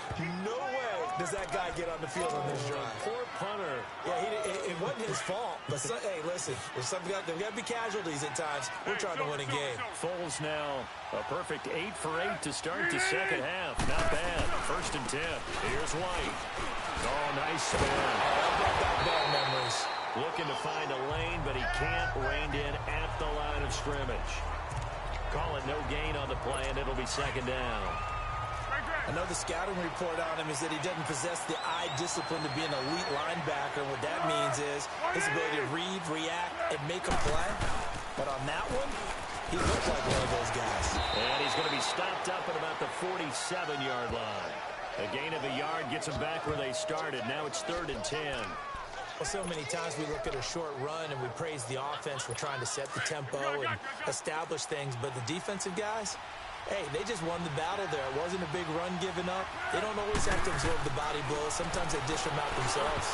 No way does that guy get on the field on this drive. Poor punter. Yeah, it wasn't his fault. But, hey, listen, there's got to be casualties at times. We're trying to win a game. Foles now a perfect 8 for 8 to start the second half. Not bad. 1st and 10. Here's White. Oh, nice spin. Bad memories. Looking to find a lane, but he can't rein in at the line of scrimmage. Call it no gain on the play, and it'll be 2nd down. I know the scouting report on him is that he doesn't possess the eye discipline to be an elite linebacker. What that means is his ability to read, react, and make a play. But on that one, he looked like one of those guys. And he's going to be stopped up at about the 47-yard line. A gain of a yard gets them back where they started. Now it's 3rd and 10. Well, so many times we look at a short run and we praise the offense for trying to set the tempo and establish things. But the defensive guys, hey, they just won the battle there. It wasn't a big run given up. They don't always have to absorb the body blows. Sometimes they dish them out themselves.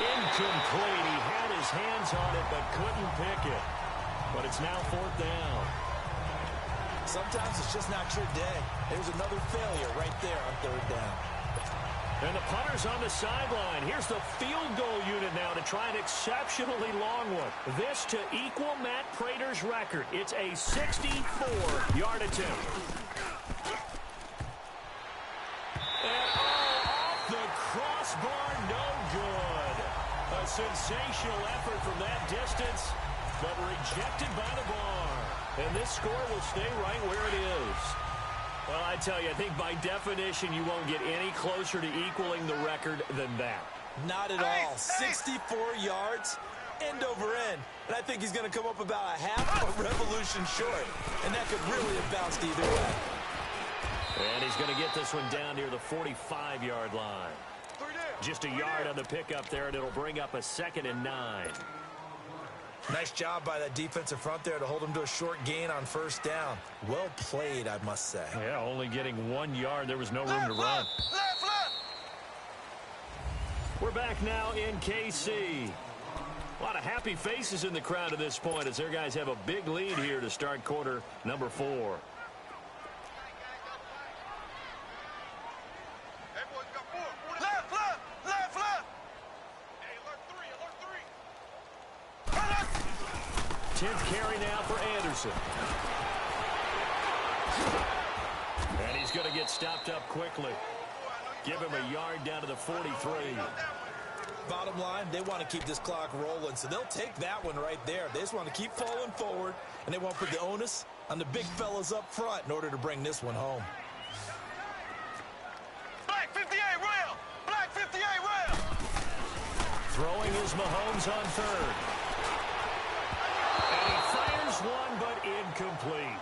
Incomplete. He had his hands on it but couldn't pick it. But it's now 4th down. Sometimes it's just not your day. There's another failure right there on 3rd down. And the punter's on the sideline. Here's the field goal unit now to try an exceptionally long one. This to equal Matt Prater's record. It's a 64-yard attempt. And off the crossbar, no good. A sensational effort from that distance, but rejected by the bar. And this score will stay right where it is. Well, I tell you, I think by definition you won't get any closer to equaling the record than that. Not at all. 64 yards, end over end. And I think he's going to come up about a half a revolution short. And that could really have bounced either way. And he's going to get this one down near the 45-yard line. Just a yard on the pickup there, and it'll bring up a 2nd and 9. Nice job by that defensive front there to hold him to a short gain on 1st down. Well played, I must say. Yeah, only getting 1 yard. There was no room to run. We're back now in KC. A lot of happy faces in the crowd at this point as their guys have a big lead here to start quarter number 4. Carry now for Anderson. And he's going to get stopped up quickly. Give him a yard down to the 43. Bottom line, they want to keep this clock rolling, so they'll take that one right there. They just want to keep falling forward, and they want to put the onus on the big fellas up front in order to bring this one home. Black 58 rail! Black 58 rail! Throwing is Mahomes on 3rd. And he fires one, but incomplete.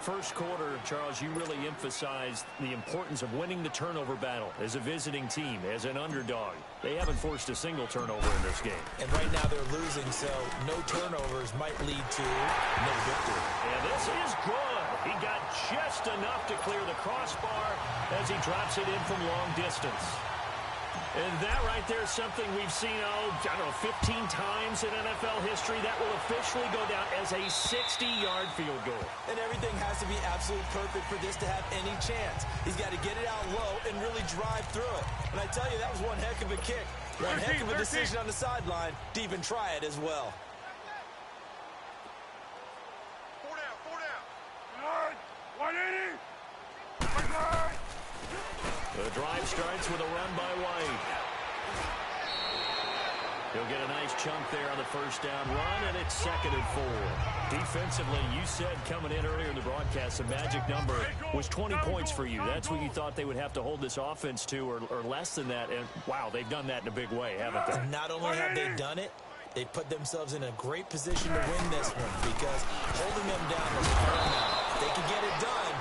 First quarter, Charles, you really emphasized the importance of winning the turnover battle as a visiting team, as an underdog. They haven't forced a single turnover in this game. And right now they're losing, so no turnovers might lead to no victory. And this is good. He got just enough to clear the crossbar as he drops it in from long distance. And that right there is something we've seen, I don't know, 15 times in NFL history. That will officially go down as a 60-yard field goal. And everything has to be absolutely perfect for this to have any chance. He's got to get it out low and really drive through it. And I tell you, that was one heck of a kick. One heck of a decision on the sideline to even try it as well. 4 down, 4 down. The drive starts with a run by White. He'll get a nice chunk there on the first down run, and it's 2nd and 4. Defensively, you said coming in earlier in the broadcast, the magic number was 20 points for you. That's what you thought they would have to hold this offense to, or less than that. And, wow, they've done that in a big way, haven't they? Not only have they done it, they put themselves in a great position to win this one because holding them down was paramount. If they can get it done,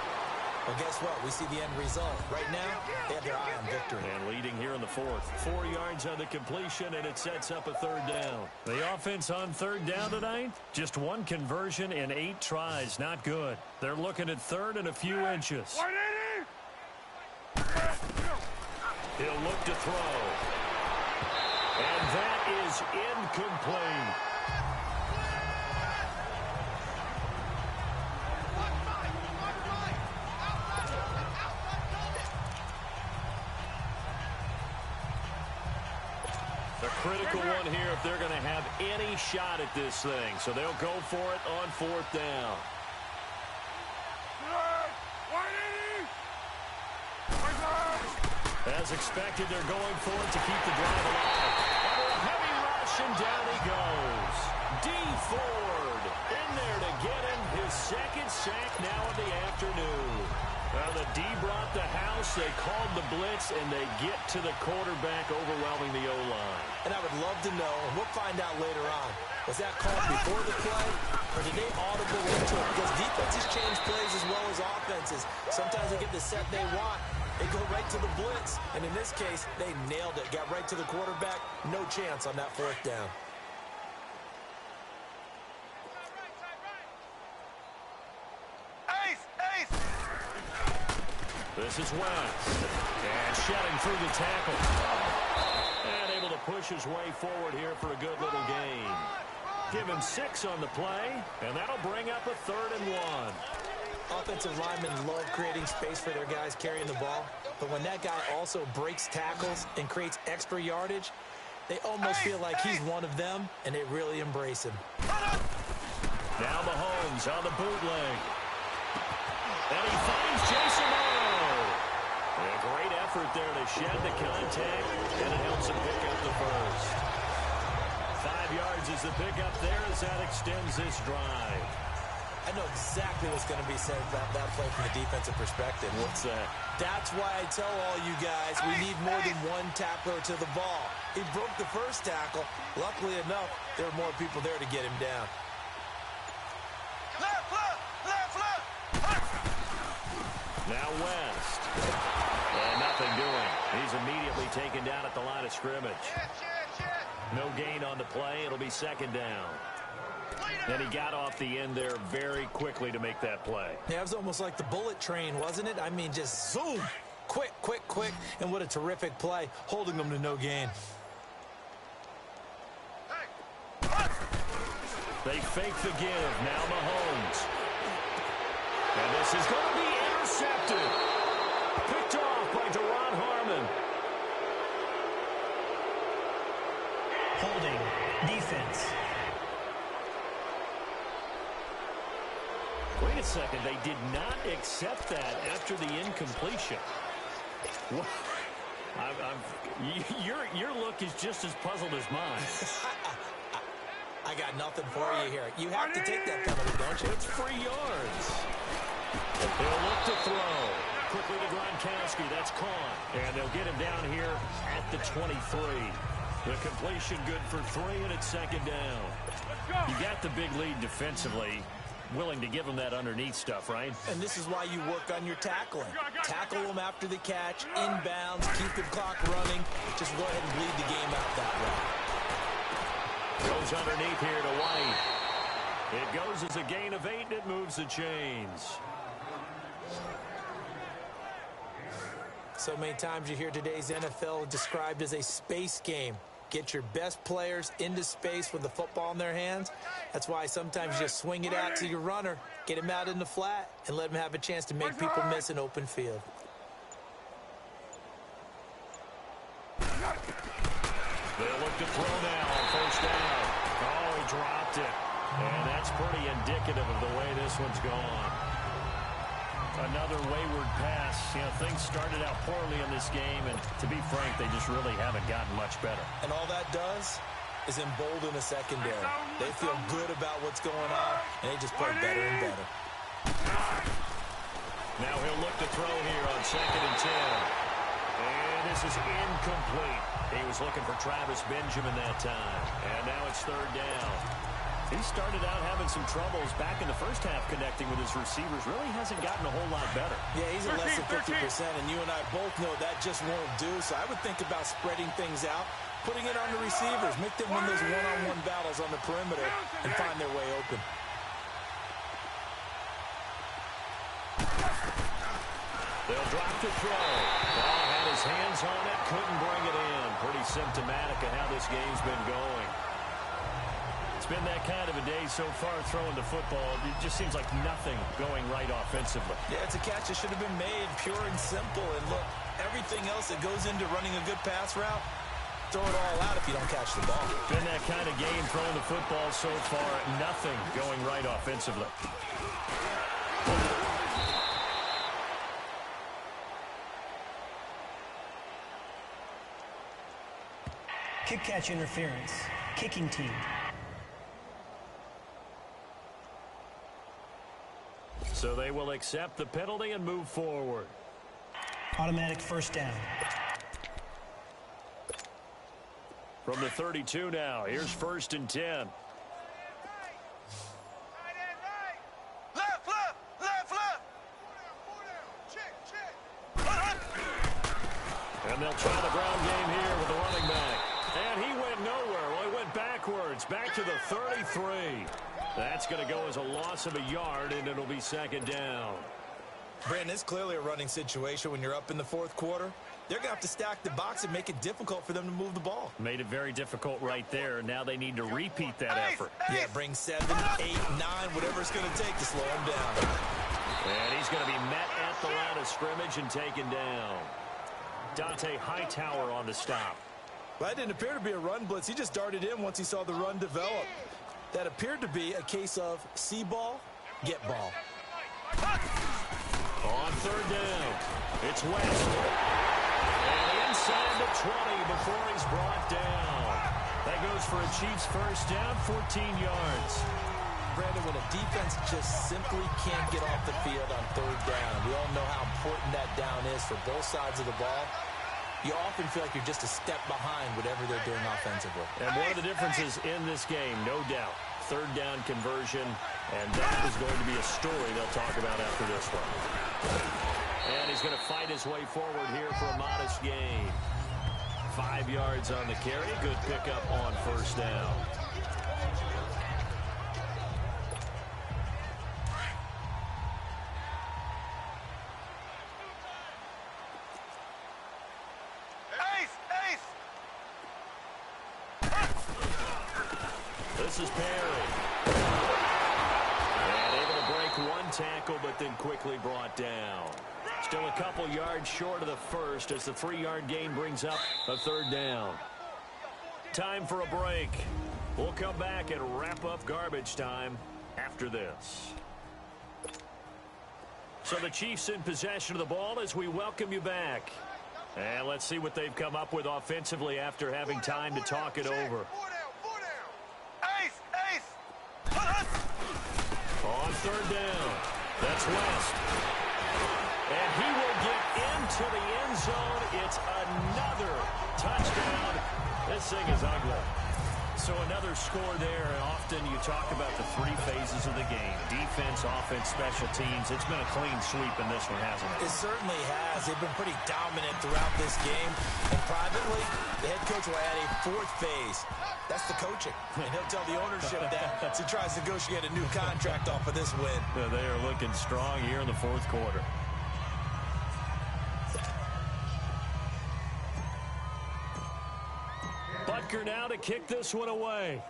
well, guess what? We see the end result. Right now, they have their eye on victory. And leading here in the 4th. 4 yards on the completion, and it sets up a 3rd down. The offense on 3rd down tonight, just 1 conversion in 8 tries. Not good. They're looking at 3rd and a few inches. He'll look to throw. And that is incomplete. A critical one here if they're going to have any shot at this thing. So they'll go for it on 4th down. As expected, they're going for it to keep the drive alive. Under a heavy rush, and down he goes. D. Ford in there to get him his 2nd sack now of the afternoon. Well, the D brought the house. They called the blitz, and they get to the quarterback, overwhelming the O-line. And I would love to know, and we'll find out later on, was that called before the play, or did they audible into it? Because defenses change plays as well as offenses. Sometimes they get the set they want. They go right to the blitz, and in this case, they nailed it. Got right to the quarterback. No chance on that 4th down. This is West. And shedding through the tackle. And able to push his way forward here for a good little gain. Give him 6 on the play, and that'll bring up a 3rd and 1. Offensive linemen love creating space for their guys carrying the ball, but when that guy also breaks tackles and creates extra yardage, they almost feel like he's one of them, and they really embrace him. Now Mahomes on the bootleg. And he finds Jason Morrow. A great effort there to shed the contact, and it helps him pick up the first. 5 yards is the pickup there as that extends this drive. I know exactly what's going to be said about that play from the defensive perspective. What's that? That's why I tell all you guys we need more than one tackler to the ball. He broke the first tackle. Luckily enough, there were more people there to get him down. Now West. And nothing doing. He's immediately taken down at the line of scrimmage. No gain on the play. It'll be 2nd down. And he got off the end there very quickly to make that play. Yeah, it was almost like the bullet train, wasn't it? I mean, just zoom. Quick, quick, quick. And what a terrific play, holding them to no gain. They fake the give. Now Mahomes. And this is going to be intercepted. Picked off by Deron Harmon. Holding. Defense. Wait a second. They did not accept that after the incompletion. What? Your look is just as puzzled as mine. I got nothing for you here. You have to take that penalty, don't you? It's 3 yards. They'll look to throw. Quickly to Gronkowski. That's caught. And they'll get him down here at the 23. The completion good for 3, and it's 2nd down. You got the big lead defensively. Willing to give them that underneath stuff, right? And this is why you work on your tackling. Tackle them after the catch, inbounds, keep the clock running. Just go ahead and bleed the game out that way. Goes underneath here to White. It goes as a gain of 8, and it moves the chains. So many times you hear today's NFL described as a space game. Get your best players into space with the football in their hands. That's why sometimes you just swing it out to your runner, get him out in the flat, and let him have a chance to make people miss an open field. They'll look to throw now on 1st down. Oh, he dropped it. And that's pretty indicative of the way this one's gone. Another wayward pass. You know, things started out poorly in this game, and to be frank, they just really haven't gotten much better. And all that does is embolden a secondary. They feel good about what's going on, and they just play better and better. Now he'll look to throw here on 2nd and 10. And this is incomplete. He was looking for Travis Benjamin that time. And now it's 3rd down. He started out having some troubles back in the first half connecting with his receivers. Really hasn't gotten a whole lot better. Yeah, he's at less than 50%, and you and I both know that just won't do. So I would think about spreading things out, putting it on the receivers, make them win those one-on-one battles on the perimeter and find their way open. They'll drop to throw. Ball had his hands on it, couldn't bring it in. Pretty symptomatic of how this game's been going. It's been that kind of a day so far throwing the football. It just seems like nothing going right offensively. Yeah, it's a catch that should have been made, pure and simple. And look, everything else that goes into running a good pass route, throw it all out if you don't catch the ball. Been that kind of game throwing the football so far. Nothing going right offensively. Kick catch interference. Kicking team. So they will accept the penalty and move forward. Automatic first down. From the 32 now, here's 1st and 10. Left, left, left, left. Check. And they'll try the ground game here with the running back. And he went nowhere. Well, he went backwards, back to the 33. That's going to go as a loss of a yard, and it'll be 2nd down. Brandon, it's clearly a running situation when you're up in the 4th quarter. They're going to have to stack the box and make it difficult for them to move the ball. Made it very difficult right there. Now they need to repeat that effort. Yeah, bring 7, 8, 9, whatever it's going to take to slow him down. And he's going to be met at the line of scrimmage and taken down. Dante Hightower on the stop. Well, that didn't appear to be a run blitz. He just darted in once he saw the run develop. That appeared to be a case of see ball, get ball. On 3rd down, it's West. And inside the 20 before he's brought down. That goes for a Chiefs first down, 14 yards. Brandon, when a defense just simply can't get off the field on 3rd down, we all know how important that down is for both sides of the ball. You often feel like you're just a step behind whatever they're doing offensively. And one of the differences in this game, no doubt, 3rd down conversion, and that is going to be a story they'll talk about after this one. And he's going to fight his way forward here for a modest gain. 5 yards on the carry, good pickup on 1st down. This is Perry. And able to break one tackle, but then quickly brought down. Still a couple yards short of the first as the 3-yard gain brings up a 3rd down. Time for a break. We'll come back and wrap up garbage time after this. So the Chiefs in possession of the ball as we welcome you back. And let's see what they've come up with offensively after having time to talk it over. On 3rd down, that's West. And he will get into the end zone. It's another touchdown. This thing is ugly. So another score there. Often you talk about the 3 phases of the game. Defense, offense, special teams. It's been a clean sweep in this one, hasn't it? It certainly has. They've been pretty dominant throughout this game. And privately, the head coach will add a 4th phase. That's the coaching. And he'll tell the ownership that as he tries to negotiate a new contract off of this win. They are looking strong here in the 4th quarter. Butker now to kick this one away.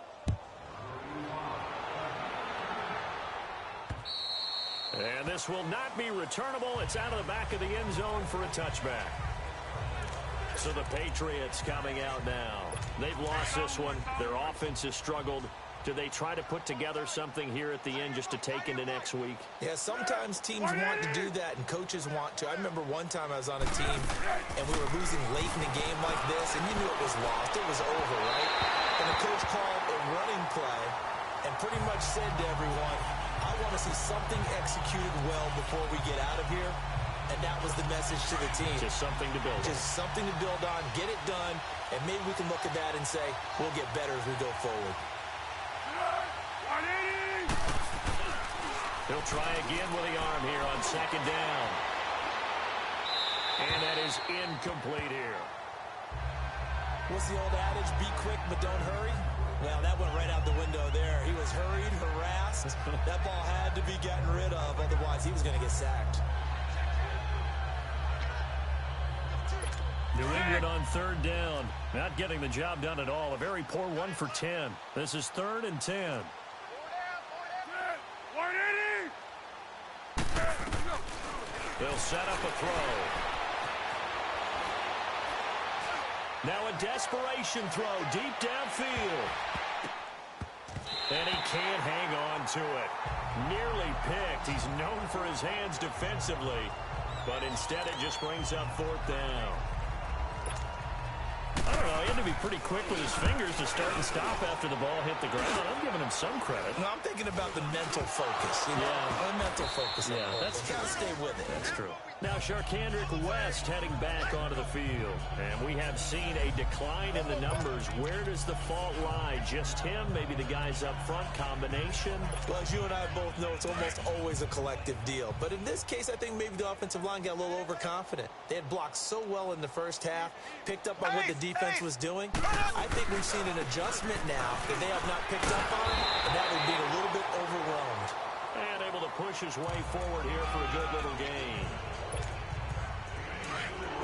And this will not be returnable. It's out of the back of the end zone for a touchback. So the Patriots coming out now. They've lost this one. Their offense has struggled. do they try to put together something here at the end just to take into next week? Yeah, sometimes teams want to do that and coaches want to. I remember one time I was on a team and we were losing late in the game like this, and you knew it was lost. It was over, right? And the coach called a running play and pretty much said to everyone, I want to see something executed well before we get out of here. And that was the message to the team. Just something to build on. Just something to build on, get it done, and maybe we can look at that and say, we'll get better as we go forward. He'll try again with the arm here on second down. And that is incomplete here. What's the old adage? Be quick, but don't hurry. Well, that went right out the window there. He was hurried, harassed. That ball had to be gotten rid of, otherwise he was going to get sacked. New England on third down. Not getting the job done at all. A very poor 1 for 10. This is 3rd and 10. They'll set up a throw. Now a desperation throw deep downfield. And he can't hang on to it. Nearly picked. He's known for his hands defensively. But instead it just brings up 4th down. I don't know, he had to be pretty quick with his fingers to start and stop after the ball hit the ground. I'm giving him some credit. No, I'm thinking about the mental focus. You know? Yeah. The mental focus. Yeah, that's true. Gotta stay with it. That's true. Now Sharkandrick West heading back onto the field. And we have seen a decline in the numbers. Where does the fault lie? Just him? Maybe the guys up front? Combination? Well, as you and I both know, it's almost always a collective deal. But in this case, I think maybe the offensive line got a little overconfident. They had blocked so well in the first half, picked up on what the defense was doing. I think we've seen an adjustment now that they have not picked up on, and that would be a little bit overwhelmed. And able to push his way forward here for a good little gain.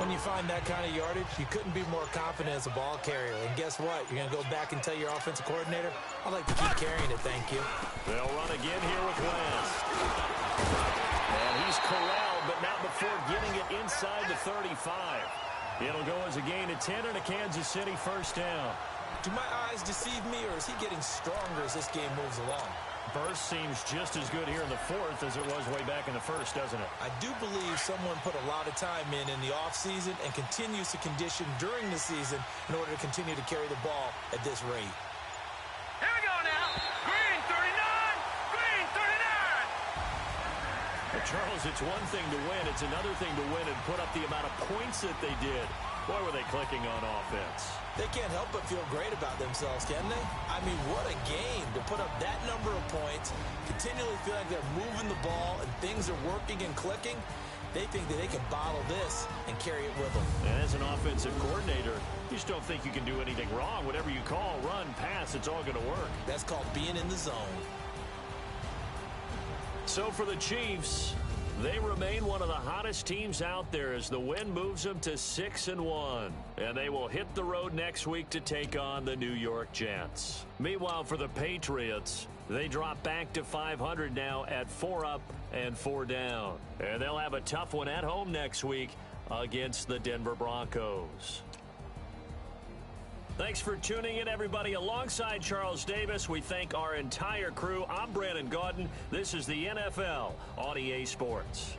When you find that kind of yardage, you couldn't be more confident as a ball carrier. And guess what? You're going to go back and tell your offensive coordinator, I'd like to keep carrying it, thank you. They'll run again here with West. And he's corralled, but not before getting it inside the 35. It'll go as a gain of 10 and a Kansas City 1st down. Do my eyes deceive me, or is he getting stronger as this game moves along? Burst seems just as good here in the 4th as it was way back in the 1st, doesn't it? I do believe someone put a lot of time in the offseason and continues to condition during the season in order to continue to carry the ball at this rate. Here we go now. Green 39. Green 39. Well, Charles, it's one thing to win. It's another thing to win and put up the amount of points that they did. Boy, were they clicking on offense. They can't help but feel great about themselves, can they? I mean, what a game to put up that number of points, continually feel like they're moving the ball and things are working and clicking. They think that they can bottle this and carry it with them. And as an offensive coordinator, you just don't think you can do anything wrong. Whatever you call, run, pass, it's all going to work. That's called being in the zone. So for the Chiefs, they remain one of the hottest teams out there as the win moves them to 6-1. And they will hit the road next week to take on the New York Jets. Meanwhile, for the Patriots, they drop back to 500 now at 4 up and 4 down. And they'll have a tough one at home next week against the Denver Broncos. Thanks for tuning in, everybody. Alongside Charles Davis, we thank our entire crew. I'm Brandon Gaudin. This is the NFL on EA Sports.